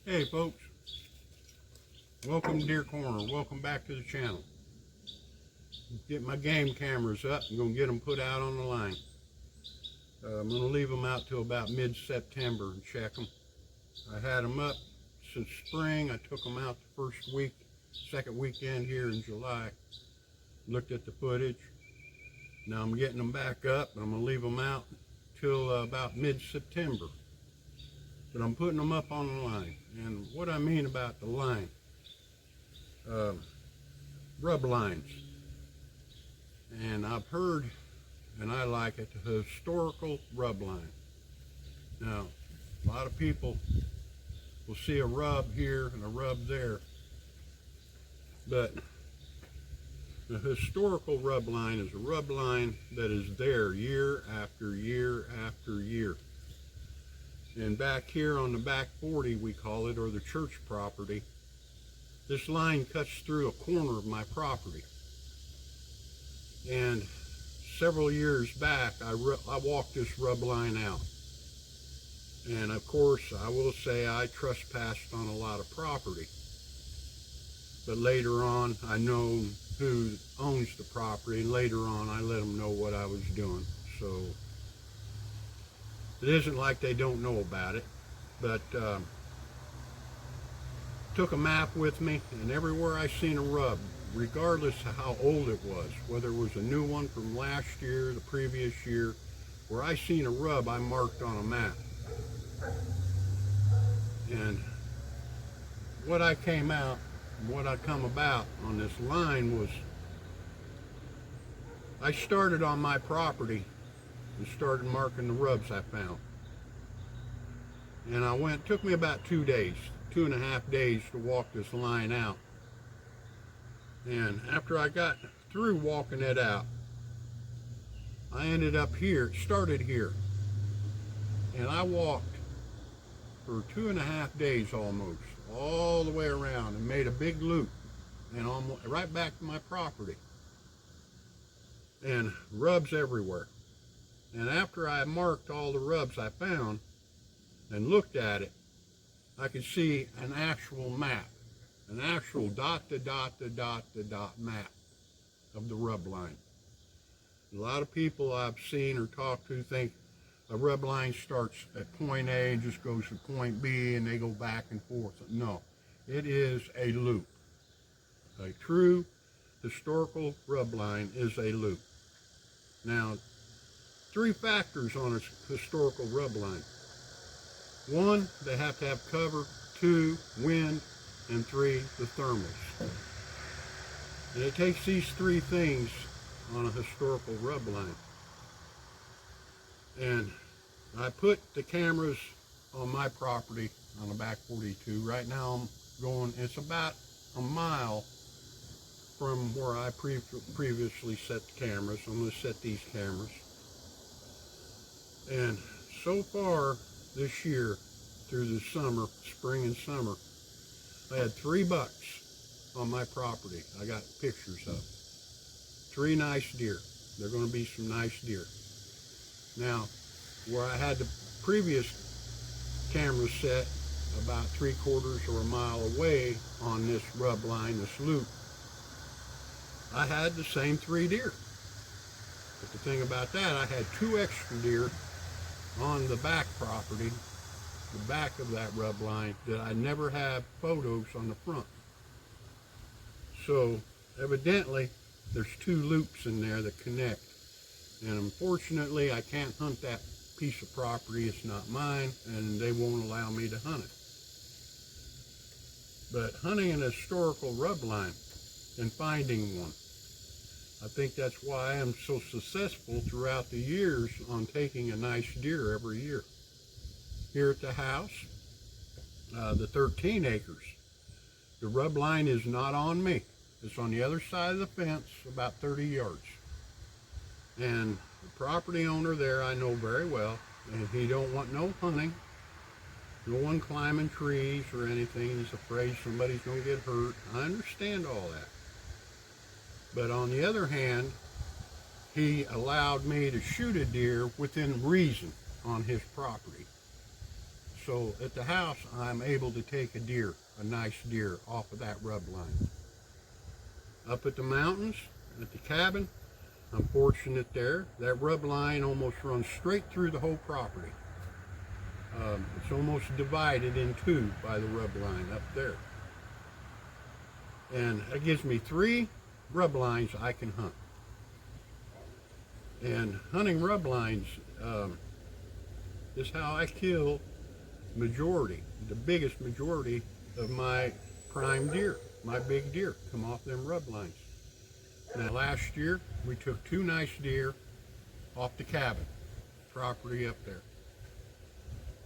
Hey folks, welcome to Deer Corner. Welcome back to the channel. Get my game cameras up. I'm going to get them put out on the line. I'm going to leave them out till about mid-September and check them. I had them up since spring. I took them out the first week, second weekend here in July. Looked at the footage. Now I'm getting them back up. I'm going to leave them out till about mid-September. But I'm putting them up on the line. And what I mean about the line, rub lines. And I've heard, and I like it, the historical rub line. Now, a lot of people will see a rub here and a rub there. But the historical rub line is a rub line that is there year after year after year. And back here on the back 40, we call it, or the church property, this line cuts through a corner of my property. And several years back, I walked this rub line out. And of course, I will say I trespassed on a lot of property. But later on, I know who owns the property, and later on, I let them know what I was doing. So it isn't like they don't know about it, but took a map with me, and everywhere I seen a rub, regardless of how old it was, whether it was a new one from last year, the previous year, where I seen a rub, I marked on a map. And what I came out, what I come about on this line was, I started on my property and started marking the rubs I found. And it took me about 2 days, 2.5 days to walk this line out. And after I got through walking it out, I ended up here. It started here. And I walked for 2.5 days almost, all the way around, and made a big loop and almost right back to my property. And rubs everywhere. And after I marked all the rubs I found and looked at it, I could see an actual map, an actual dot to dot to dot to dot map of the rub line. A lot of people I've seen or talked to think a rub line starts at point A and just goes to point B and they go back and forth. No, it is a loop. A true historical rub line is a loop. Now, 3 factors on a historical rub line. 1, they have to have cover. 2, wind. And 3, the thermals. And it takes these 3 things on a historical rub line. And I put the cameras on my property on the back 42. Right now I'm going, it's about a mile from where I previously set the cameras. I'm going to set these cameras. And so far this year, through the summer, spring and summer, I had 3 bucks on my property. I got pictures of 3 nice deer. They're going to be some nice deer. Now, where I had the previous camera set about 3/4 or a mile away on this rub line, this loop, I had the same 3 deer. But the thing about that, I had 2 extra deer on the back property, the back of that rub line, that I never have photos on the front. So evidently there's 2 loops in there that connect, and unfortunately I can't hunt that piece of property. It's not mine, and they won't allow me to hunt it. But hunting an historical rub line and finding one, I think that's why I'm so successful throughout the years on taking a nice deer every year. Here at the house, the 13 acres, the rub line is not on me. It's on the other side of the fence, about 30 yards. And the property owner there I know very well, and he don't want no hunting, no one climbing trees or anything. He's afraid somebody's going to get hurt. I understand all that. But on the other hand, he allowed me to shoot a deer within reason on his property. So at the house, I'm able to take a nice deer off of that rub line. Up at the mountains, at the cabin, I'm fortunate there. That rub line almost runs straight through the whole property. It's almost divided in two by the rub line up there. And that gives me 3 rub lines I can hunt. And hunting rub lines is how I kill the biggest majority of my prime deer, my big deer, come off them rub lines. Now last year, we took 2 nice deer off the cabin property up there.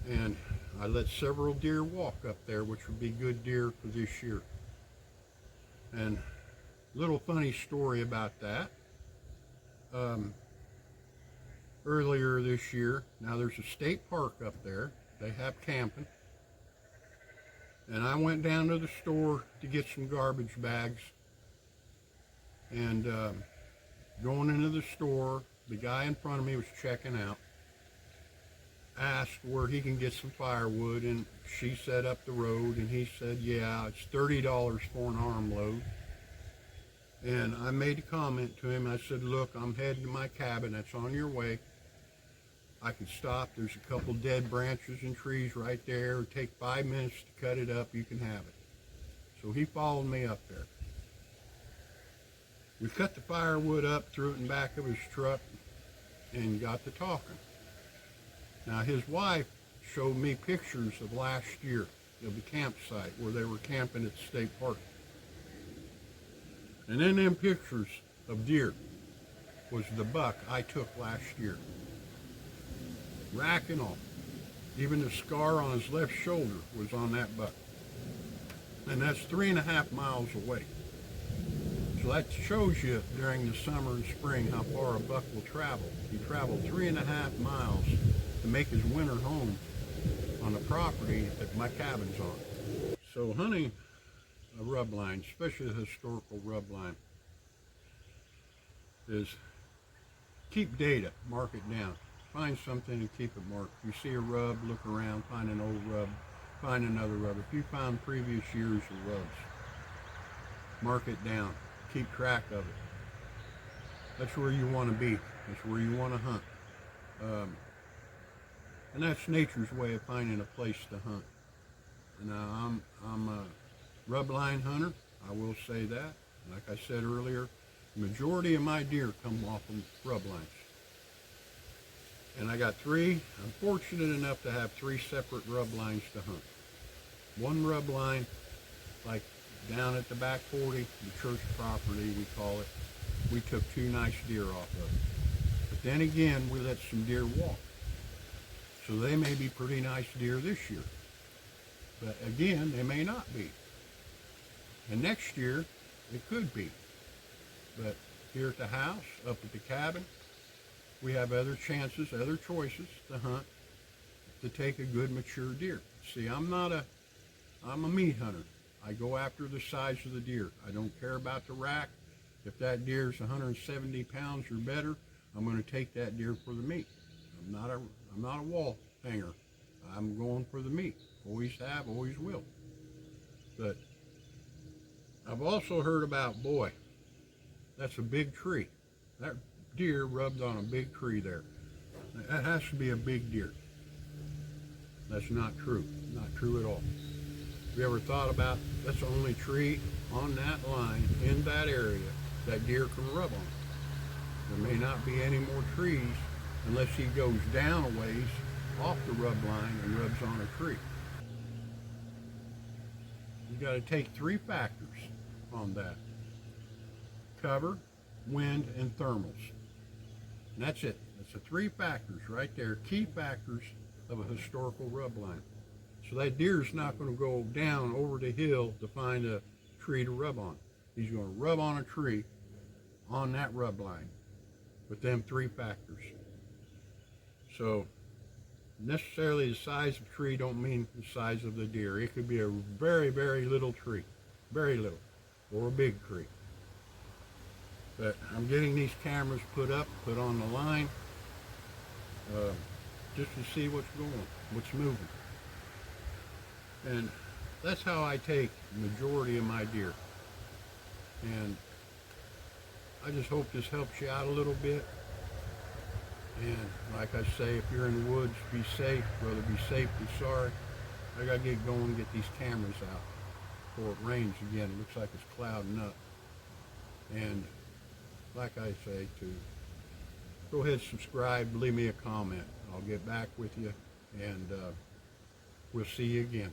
And I let several deer walk up there, which would be good deer for this year. And little funny story about that. Earlier this year, now there's a state park up there. They have camping. And I went down to the store to get some garbage bags. And going into the store, the guy in front of me was checking out. Asked where he can get some firewood, and she said up the road, and he said, yeah, it's $30 for an armload. And I made a comment to him. I said, look, I'm heading to my cabin. That's on your way. I can stop. There's a couple dead branches and trees right there. It'll take 5 minutes to cut it up. You can have it. So he followed me up there. We cut the firewood up, threw it in the back of his truck, and got to talking. Now his wife showed me pictures of last year of the campsite where they were camping at the state park. And in them pictures of deer was the buck I took last year. Rack and all. Even the scar on his left shoulder was on that buck. And that's 3.5 miles away. So that shows you during the summer and spring how far a buck will travel. He traveled 3.5 miles to make his winter home on the property that my cabin's on. So hunting a rub line, especially a historical rub line, is keep data, mark it down. Find something and keep it marked. If you see a rub, look around, find an old rub, find another rub. If you found previous years of rubs, mark it down. Keep track of it. That's where you want to be. That's where you want to hunt. And that's nature's way of finding a place to hunt. Now, I'm a rub line hunter. I will say that. Like I said earlier, the majority of my deer come off of rub lines. And I got 3. I'm fortunate enough to have 3 separate rub lines to hunt. One rub line, like down at the back 40, the church property we call it, we took 2 nice deer off of it. But then again, we let some deer walk. So they may be pretty nice deer this year. But again, they may not be. And next year, it could be. But here at the house, up at the cabin, we have other chances, other choices to hunt, to take a good mature deer. See, I'm a meat hunter. I go after the size of the deer. I don't care about the rack. If that deer's 170 pounds or better, I'm going to take that deer for the meat. I'm not a wall hanger. I'm going for the meat. Always have, always will. But I've also heard about, boy, that's a big tree. That deer rubbed on a big tree there. That has to be a big deer. That's not true. Not true at all. Have you ever thought about that's the only tree on that line in that area that deer can rub on? There may not be any more trees unless he goes down a ways off the rub line and rubs on a tree. You got to take 3 factors on that: cover, wind, and thermals. And that's it. That's the 3 factors right there, key factors of a historical rub line. So that deer's not going to go down over the hill to find a tree to rub on. He's going to rub on a tree on that rub line with them 3 factors. So necessarily the size of the tree don't mean the size of the deer. It could be a very, very little tree, very little, or a big tree. But I'm getting these cameras put on the line, just to see what's going, what's moving. And that's how I take the majority of my deer. And I just hope this helps you out a little bit. And like I say, if you're in the woods, be safe. Rather be safe than sorry. I gotta get going and get these cameras out before it rains again. It looks like it's clouding up. And like I say, to go ahead, subscribe, leave me a comment. I'll get back with you, and we'll see you again.